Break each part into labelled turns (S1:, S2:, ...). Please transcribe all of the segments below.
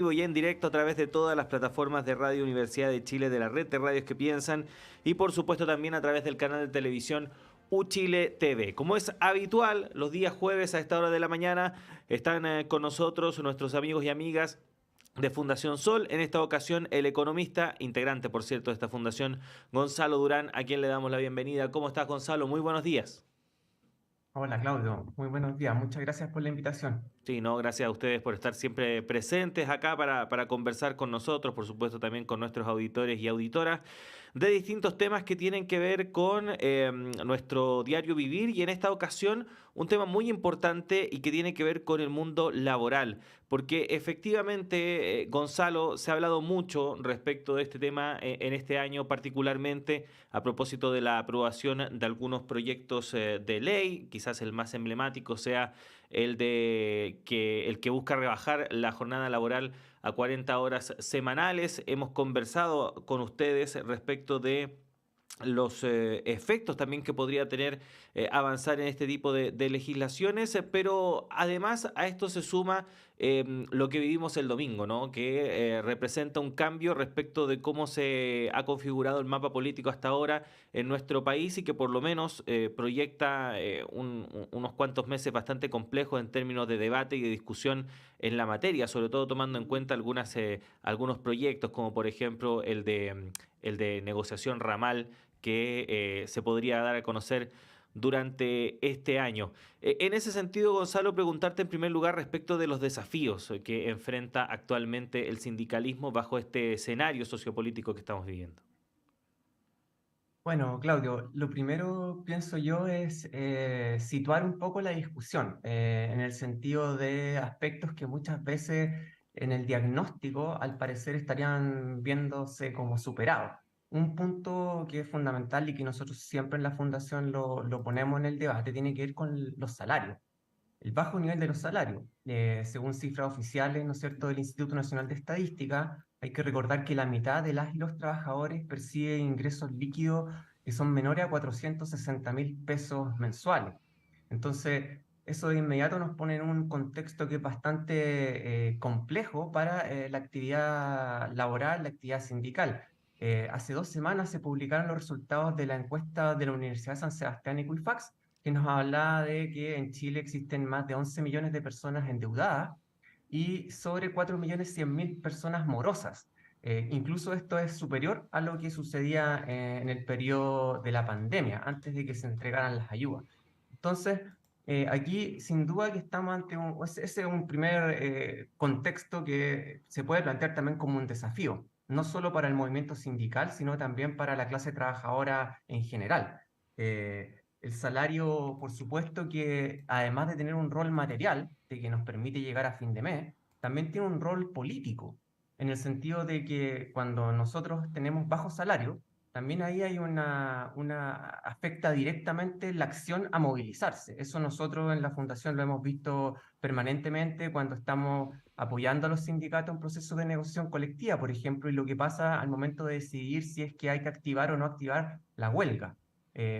S1: Vivo y en directo a través de todas las plataformas de Radio Universidad de Chile, de la red de radios que piensan y por supuesto también a través del canal de televisión UChile TV. Como es habitual, los días jueves a esta hora de la mañana están con nosotros nuestros amigos y amigas de Fundación Sol. En esta ocasión, el economista, integrante por cierto de esta fundación, Gonzalo Durán, a quien le damos la bienvenida. ¿Cómo estás, Gonzalo? Muy buenos días.
S2: Hola Claudio, muy buenos días, muchas gracias por la invitación.
S1: Sí, no, gracias a ustedes por estar siempre presentes acá para conversar con nosotros, por supuesto también con nuestros auditores y auditoras, de distintos temas que tienen que ver con nuestro diario vivir y en esta ocasión un tema muy importante y que tiene que ver con el mundo laboral, porque efectivamente, Gonzalo, se ha hablado mucho respecto de este tema en este año particularmente a propósito de la aprobación de algunos proyectos de ley, quizás el más emblemático sea el que busca rebajar la jornada laboral a 40 horas semanales. Hemos conversado con ustedes respecto de los efectos también que podría tener avanzar en este tipo de legislaciones, pero además a esto se suma lo que vivimos el domingo, ¿no? Que representa un cambio respecto de cómo se ha configurado el mapa político hasta ahora en nuestro país y que por lo menos proyecta unos cuantos meses bastante complejos en términos de debate y de discusión en la materia, sobre todo tomando en cuenta algunos proyectos, como por ejemplo el de negociación ramal que se podría dar a conocer durante este año. En ese sentido, Gonzalo, preguntarte en primer lugar respecto de los desafíos que enfrenta actualmente el sindicalismo bajo este escenario sociopolítico que estamos viviendo.
S2: Bueno, Claudio, lo primero pienso yo es situar un poco la discusión en el sentido de aspectos que muchas veces en el diagnóstico al parecer estarían viéndose como superados. Un punto que es fundamental y que nosotros siempre en la Fundación lo ponemos en el debate tiene que ver con los salarios. El bajo nivel de los salarios. Según cifras oficiales, ¿no es cierto?, del Instituto Nacional de Estadística, hay que recordar que la mitad de las y los trabajadores percibe ingresos líquidos que son menores a 460.000 pesos mensuales. Entonces, eso de inmediato nos pone en un contexto que es bastante complejo para la actividad laboral, la actividad sindical. Hace 2 semanas se publicaron los resultados de la encuesta de la Universidad de San Sebastián y Equifax, que nos hablaba de que en Chile existen más de 11 millones de personas endeudadas y sobre 4.100.000 personas morosas. Incluso esto es superior a lo que sucedía en el periodo de la pandemia, antes de que se entregaran las ayudas. Entonces, aquí sin duda que estamos ante ese es un primer contexto que se puede plantear también como un desafío, no solo para el movimiento sindical, sino también para la clase trabajadora en general. El salario, por supuesto que además de tener un rol material, de que nos permite llegar a fin de mes, también tiene un rol político, en el sentido de que cuando nosotros tenemos bajo salario, también ahí hay afecta directamente la acción a movilizarse. Eso nosotros en la Fundación lo hemos visto permanentemente cuando estamos apoyando a los sindicatos en procesos de negociación colectiva, por ejemplo, y lo que pasa al momento de decidir si es que hay que activar o no activar la huelga.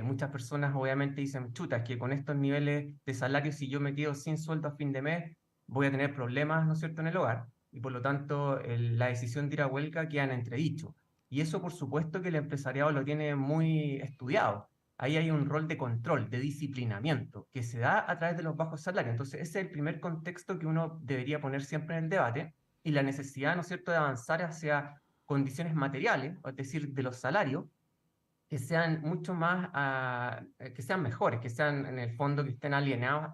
S2: Muchas personas obviamente dicen, chuta, es que con estos niveles de salario, si yo me quedo sin sueldo a fin de mes, voy a tener problemas, ¿no es cierto?, en el hogar. Y por lo tanto, la decisión de ir a huelga queda en entredicho. Y eso, por supuesto, que el empresariado lo tiene muy estudiado. Ahí hay un rol de control, de disciplinamiento, que se da a través de los bajos salarios. Entonces, ese es el primer contexto que uno debería poner siempre en el debate y la necesidad, ¿no es cierto?, de avanzar hacia condiciones materiales, es decir, de los salarios, que sean mucho más, que sean mejores, que sean en el fondo que estén alineados,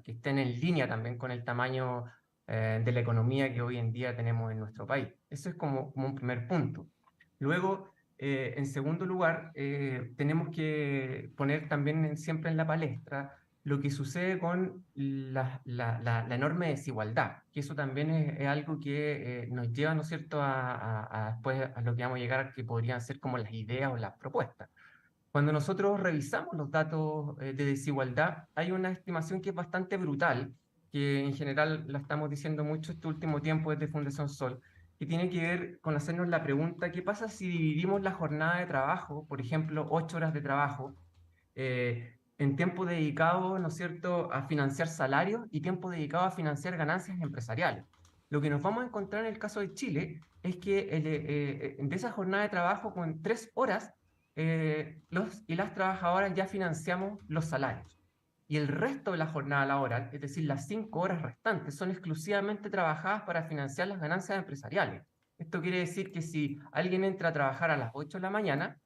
S2: que estén en línea también con el tamaño de la economía que hoy en día tenemos en nuestro país. Eso es como un primer punto. Luego, en segundo lugar, tenemos que poner también siempre en la palestra lo que sucede con la enorme desigualdad, que eso también es algo que nos lleva, ¿no es cierto?, a después a lo que vamos a llegar, que podrían ser como las ideas o las propuestas. Cuando nosotros revisamos los datos de desigualdad, hay una estimación que es bastante brutal, que en general la estamos diciendo mucho este último tiempo desde Fundación Sol, que tiene que ver con hacernos la pregunta, ¿qué pasa si dividimos la jornada de trabajo, por ejemplo, 8 horas de trabajo, en tiempo dedicado, ¿no es cierto?, a financiar salarios y tiempo dedicado a financiar ganancias empresariales? Lo que nos vamos a encontrar en el caso de Chile es que de esa jornada de trabajo con 3 horas, los y las trabajadoras ya financiamos los salarios. Y el resto de la jornada laboral, es decir, las 5 horas restantes, son exclusivamente trabajadas para financiar las ganancias empresariales. Esto quiere decir que si alguien entra a trabajar a las 8 de la mañana,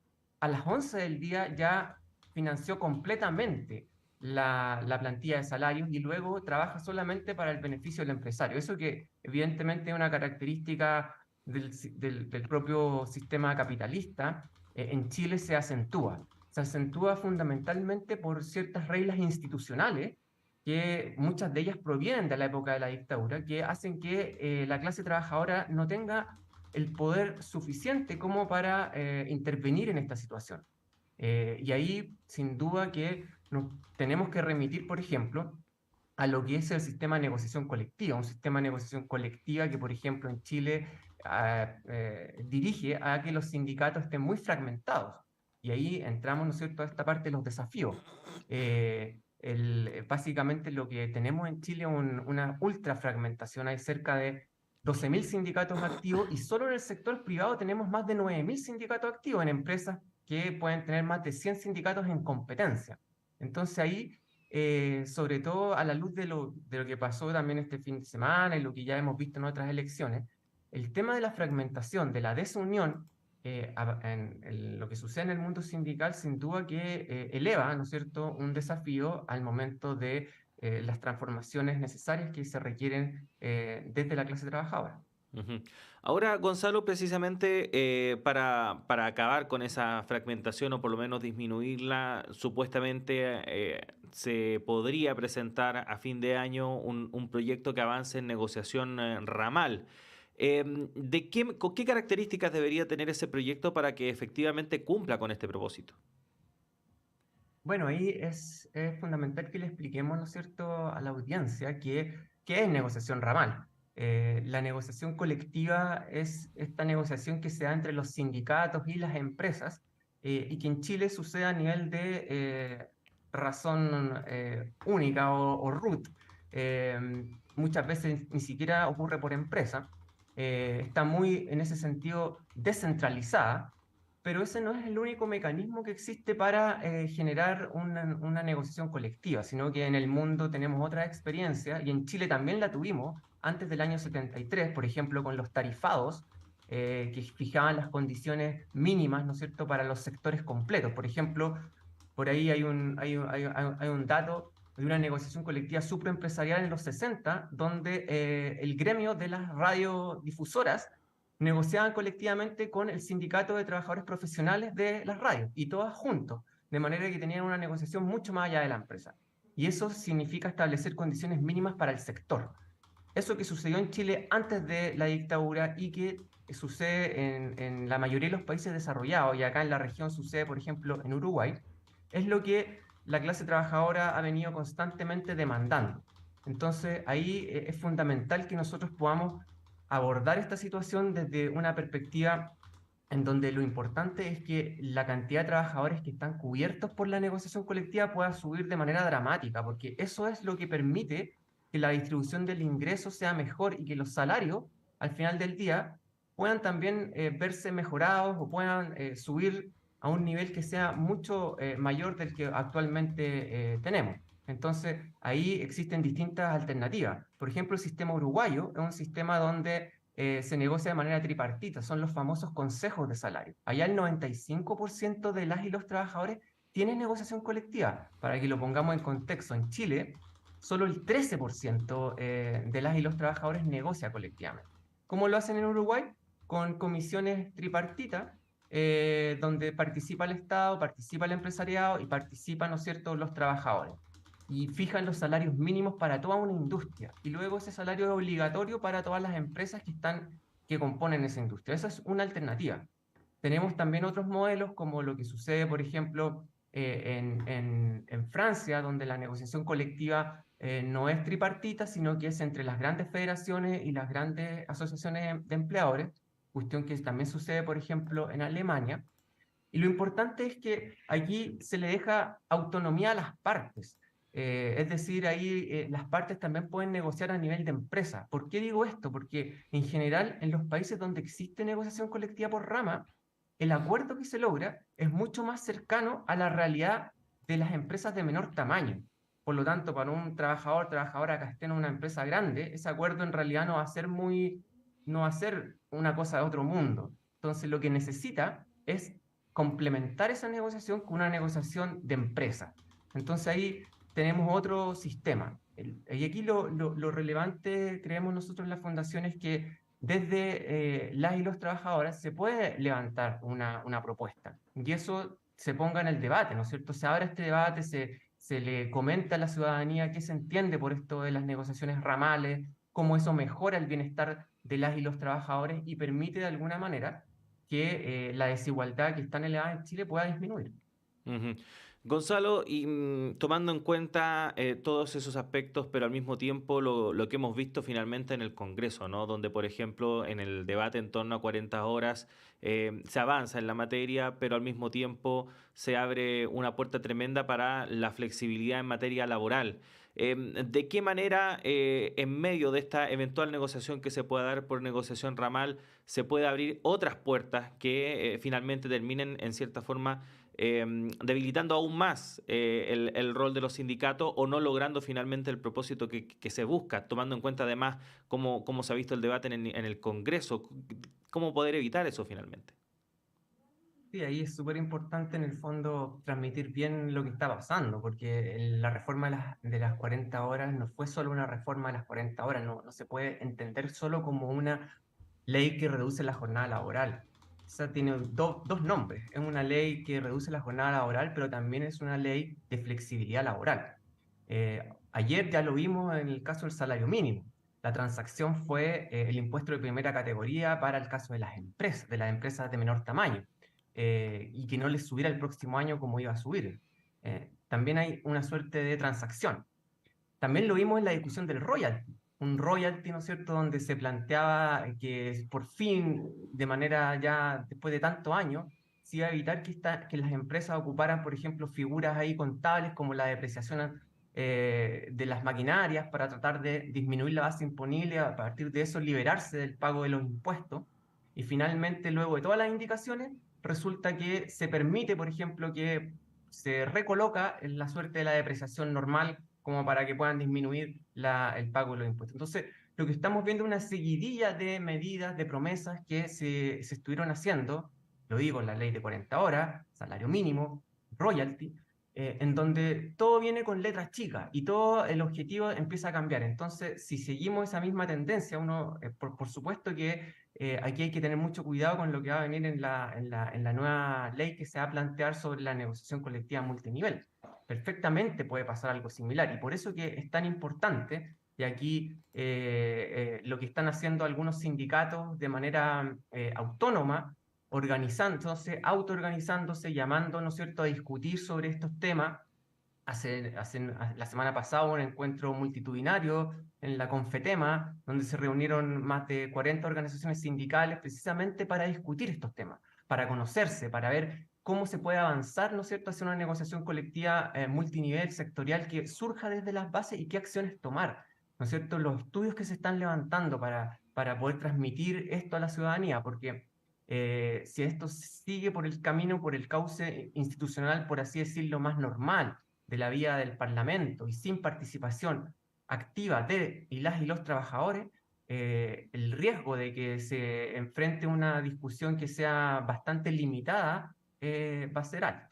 S2: a las 11 del día ya financió completamente la plantilla de salarios y luego trabaja solamente para el beneficio del empresario. Eso que evidentemente es una característica del propio sistema capitalista, en Chile se acentúa fundamentalmente por ciertas reglas institucionales que muchas de ellas provienen de la época de la dictadura, que hacen que la clase trabajadora no tenga el poder suficiente como para intervenir en esta situación. Y ahí, sin duda, que nos tenemos que remitir, por ejemplo, a lo que es el sistema de negociación colectiva, un sistema de negociación colectiva que, por ejemplo, en Chile dirige a que los sindicatos estén muy fragmentados. Y ahí entramos, ¿no es cierto?, a esta parte de los desafíos. Básicamente lo que tenemos en Chile es una ultra fragmentación. Hay cerca de 12.000 sindicatos activos y solo en el sector privado tenemos más de 9.000 sindicatos activos en empresas que pueden tener más de 100 sindicatos en competencia. Entonces ahí, sobre todo a la luz de lo que pasó también este fin de semana y lo que ya hemos visto en otras elecciones, el tema de la fragmentación, de la desunión, lo que sucede en el mundo sindical, sin duda que eleva, ¿no es cierto?, un desafío al momento de las transformaciones necesarias que se requieren desde la clase trabajadora.
S1: Ujú. Ahora, Gonzalo, precisamente para acabar con esa fragmentación o por lo menos disminuirla, supuestamente se podría presentar a fin de año un proyecto que avance en negociación ramal. ¿Con qué características debería tener ese proyecto para que efectivamente cumpla con este propósito?
S2: Bueno, ahí es fundamental que le expliquemos, ¿no es cierto?, a la audiencia que es negociación ramal. La negociación colectiva es esta negociación que se da entre los sindicatos y las empresas y que en Chile sucede a nivel de razón única o RUT. Eh, Muchas veces ni siquiera ocurre por empresa. Está muy, en ese sentido, descentralizada, pero ese no es el único mecanismo que existe para generar una negociación colectiva, sino que en el mundo tenemos otra experiencia y en Chile también la tuvimos antes del año 73, por ejemplo, con los tarifados que fijaban las condiciones mínimas, ¿no es cierto?, para los sectores completos. Por ejemplo, por ahí hay un dato de una negociación colectiva supraempresarial en los 60, donde el gremio de las radiodifusoras negociaban colectivamente con el sindicato de trabajadores profesionales de las radios y todas juntos, de manera que tenían una negociación mucho más allá de la empresa. Y eso significa establecer condiciones mínimas para el sector. Eso que sucedió en Chile antes de la dictadura y que sucede en la mayoría de los países desarrollados, y acá en la región sucede, por ejemplo, en Uruguay, es lo que la clase trabajadora ha venido constantemente demandando. Entonces, ahí es fundamental que nosotros podamos abordar esta situación desde una perspectiva en donde lo importante es que la cantidad de trabajadores que están cubiertos por la negociación colectiva pueda subir de manera dramática, porque eso es lo que permite que la distribución del ingreso sea mejor y que los salarios, al final del día, puedan también verse mejorados o puedan subir a un nivel que sea mucho mayor del que actualmente tenemos. Entonces, ahí existen distintas alternativas. Por ejemplo, el sistema uruguayo es un sistema donde se negocia de manera tripartita, son los famosos consejos de salario. Allá el 95% de las y los trabajadores tienen negociación colectiva. Para que lo pongamos en contexto, en Chile, solo el 13% de las y los trabajadores negocia colectivamente. ¿Cómo lo hacen en Uruguay? Con comisiones tripartitas, donde participa el Estado, participa el empresariado y participan, ¿no es cierto?, los trabajadores y fijan los salarios mínimos para toda una industria. Y luego ese salario es obligatorio para todas las empresas que componen esa industria. Esa es una alternativa. Tenemos también otros modelos, como lo que sucede, por ejemplo, en Francia, donde la negociación colectiva no es tripartita, sino que es entre las grandes federaciones y las grandes asociaciones de empleadores, cuestión que también sucede, por ejemplo, en Alemania. Y lo importante es que aquí se le deja autonomía a las partes. Es decir, ahí las partes también pueden negociar a nivel de empresa. ¿Por qué digo esto? Porque en general en los países donde existe negociación colectiva por rama, el acuerdo que se logra es mucho más cercano a la realidad de las empresas de menor tamaño. Por lo tanto, para un trabajador, trabajadora que esté en una empresa grande, ese acuerdo en realidad no va a ser no va a ser una cosa de otro mundo. Entonces, lo que necesita es complementar esa negociación con una negociación de empresa. Entonces ahí tenemos otro sistema. Y aquí lo relevante, creemos nosotros en la fundación, es que desde las y los trabajadores se puede levantar una propuesta y eso se ponga en el debate, ¿no es cierto? Se abre este debate, se le comenta a la ciudadanía qué se entiende por esto de las negociaciones ramales, cómo eso mejora el bienestar de las y los trabajadores y permite de alguna manera que la desigualdad que está elevada en Chile pueda disminuir.
S1: Ujú. Gonzalo, y tomando en cuenta todos esos aspectos, pero al mismo tiempo lo que hemos visto finalmente en el Congreso, ¿no? Donde, por ejemplo, en el debate en torno a 40 horas se avanza en la materia, pero al mismo tiempo se abre una puerta tremenda para la flexibilidad en materia laboral. ¿De qué manera, en medio de esta eventual negociación que se pueda dar por negociación ramal, se puede abrir otras puertas que finalmente terminen, en cierta forma, debilitando aún más el rol de los sindicatos o no logrando finalmente el propósito que se busca, tomando en cuenta además cómo se ha visto el debate en el Congreso? ¿Cómo poder evitar eso finalmente?
S2: Sí, ahí es súper importante en el fondo transmitir bien lo que está pasando, porque la reforma de las 40 horas no fue solo una reforma de las 40 horas, no se puede entender solo como una ley que reduce la jornada laboral. Esa tiene dos nombres. Es una ley que reduce la jornada laboral, pero también es una ley de flexibilidad laboral. Ayer ya lo vimos en el caso del salario mínimo. La transacción fue el impuesto de primera categoría para el caso de las empresas de menor tamaño, y que no les subiera el próximo año como iba a subir. También hay una suerte de transacción. También lo vimos en la discusión del royalty, un royalty, ¿no es cierto?, donde se planteaba que por fin, de manera ya después de tantos años, se iba a evitar que las empresas ocuparan, por ejemplo, figuras ahí contables como la depreciación de las maquinarias para tratar de disminuir la base imponible, a partir de eso liberarse del pago de los impuestos. Y finalmente, luego de todas las indicaciones, resulta que se permite, por ejemplo, que se recoloca en la suerte de la depreciación normal como para que puedan disminuir el pago de los impuestos. Entonces, lo que estamos viendo es una seguidilla de medidas, de promesas que se estuvieron haciendo, lo digo, la ley de 40 horas, salario mínimo, royalty, en donde todo viene con letras chicas y todo el objetivo empieza a cambiar. Entonces, si seguimos esa misma tendencia, por supuesto que aquí hay que tener mucho cuidado con lo que va a venir en la nueva ley que se va a plantear sobre la negociación colectiva multinivel. Perfectamente puede pasar algo similar y por eso que es tan importante, y aquí lo que están haciendo algunos sindicatos de manera autónoma, organizándose, autoorganizándose, llamando, ¿no es cierto?, a discutir sobre estos temas. La semana pasada hubo un encuentro multitudinario en la Confetema, donde se reunieron más de 40 organizaciones sindicales precisamente para discutir estos temas, para conocerse, para ver cómo se puede avanzar, ¿no es cierto?, hacia una negociación colectiva multinivel, sectorial, que surja desde las bases y qué acciones tomar, ¿no es cierto?, los estudios que se están levantando para poder transmitir esto a la ciudadanía, porque si esto sigue por el camino, por el cauce institucional, por así decirlo, más normal, de la vía del Parlamento y sin participación activa de y los trabajadores, el riesgo de que se enfrente una discusión que sea bastante limitada va a ser alto.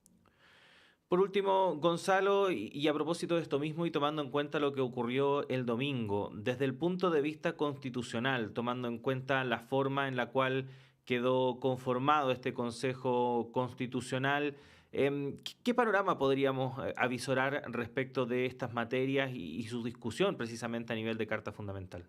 S1: Por último, Gonzalo, y a propósito de esto mismo y tomando en cuenta lo que ocurrió el domingo, desde el punto de vista constitucional, tomando en cuenta la forma en la cual quedó conformado este Consejo Constitucional, ¿qué panorama podríamos avisorar respecto de estas materias y su discusión precisamente a nivel de Carta Fundamental?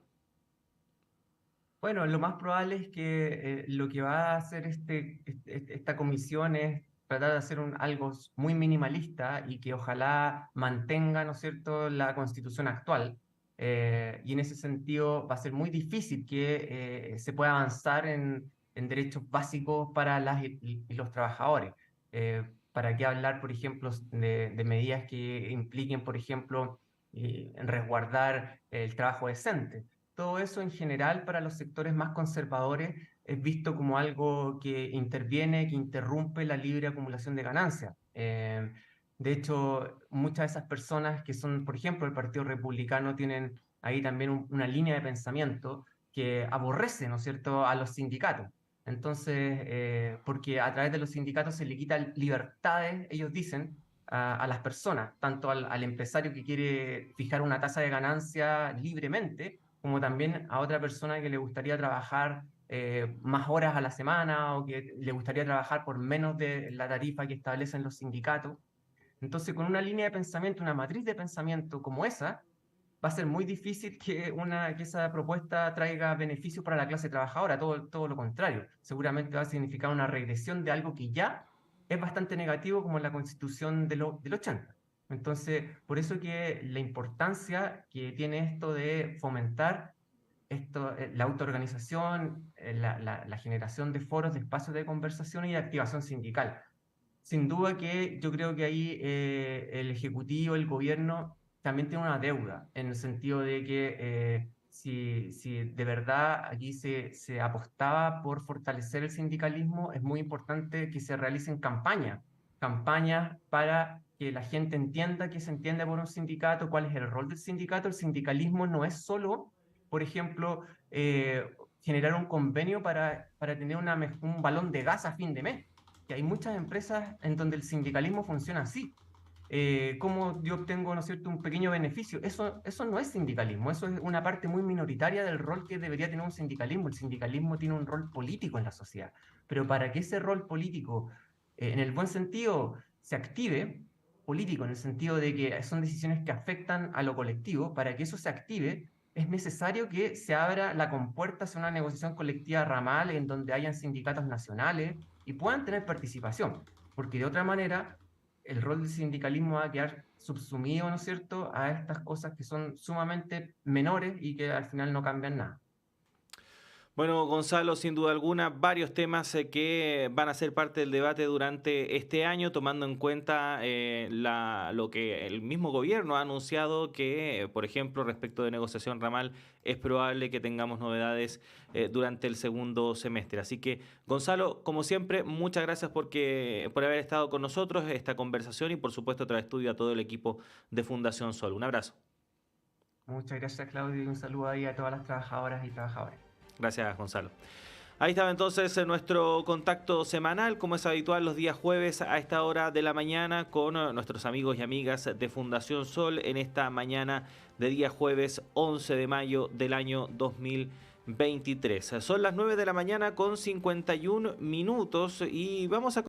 S2: Bueno, lo más probable es que lo que va a hacer esta comisión es tratar de hacer algo muy minimalista y que ojalá mantenga, ¿no es cierto?, la constitución actual. Y en ese sentido va a ser muy difícil que se pueda avanzar en derechos básicos para las y los trabajadores. ¿Para qué hablar, por ejemplo, de medidas que impliquen, por ejemplo, resguardar el trabajo decente? Todo eso en general para los sectores más conservadores es visto como algo que interviene, que interrumpe la libre acumulación de ganancias. De hecho, muchas de esas personas que son, por ejemplo, el Partido Republicano, tienen ahí también una línea de pensamiento que aborrece, ¿no es cierto?, a los sindicatos. Entonces, porque a través de los sindicatos se le quitan libertades, ellos dicen, a las personas, tanto al empresario que quiere fijar una tasa de ganancia libremente, como también a otra persona que le gustaría trabajar más horas a la semana o que le gustaría trabajar por menos de la tarifa que establecen los sindicatos. Entonces, con una línea de pensamiento, una matriz de pensamiento como esa, va a ser muy difícil que esa propuesta traiga beneficios para la clase trabajadora, todo lo contrario. Seguramente va a significar una regresión de algo que ya es bastante negativo, como la Constitución del 80. Entonces, por eso que la importancia que tiene esto de fomentar la autoorganización, la generación de foros, de espacios de conversación y de activación sindical. Sin duda que yo creo que ahí el Ejecutivo, el gobierno, también tiene una deuda, en el sentido de que si de verdad aquí se apostaba por fortalecer el sindicalismo, es muy importante que se realicen campañas para que la gente entienda qué se entiende por un sindicato, cuál es el rol del sindicato. El sindicalismo no es solo, por ejemplo, generar un convenio para tener un balón de gas a fin de mes, que hay muchas empresas en donde el sindicalismo funciona así. ¿Cómo yo obtengo, ¿no es cierto?, un pequeño beneficio? Eso no es sindicalismo, eso es una parte muy minoritaria del rol que debería tener un sindicalismo. El sindicalismo tiene un rol político en la sociedad, pero para que ese rol político, en el buen sentido, se active, político en el sentido de que son decisiones que afectan a lo colectivo, para que eso se active, es necesario que se abra la compuerta hacia una negociación colectiva ramal en donde hayan sindicatos nacionales y puedan tener participación, porque de otra manera el rol del sindicalismo va a quedar subsumido, ¿no es cierto?, a estas cosas que son sumamente menores y que al final no cambian nada.
S1: Bueno, Gonzalo, sin duda alguna, varios temas que van a ser parte del debate durante este año, tomando en cuenta lo que el mismo gobierno ha anunciado, que, por ejemplo, respecto de negociación ramal, es probable que tengamos novedades durante el segundo semestre. Así que, Gonzalo, como siempre, muchas gracias por haber estado con nosotros en esta conversación y, por supuesto, trae estudio a todo el equipo de Fundación Sol. Un abrazo.
S2: Muchas gracias, Claudio, y un saludo ahí a todas las trabajadoras y trabajadores.
S1: Gracias, Gonzalo. Ahí estaba entonces nuestro contacto semanal, como es habitual los días jueves a esta hora de la mañana, con nuestros amigos y amigas de Fundación Sol en esta mañana de día jueves 11 de mayo del año 2023. Son las 9 de la mañana con 51 minutos y vamos a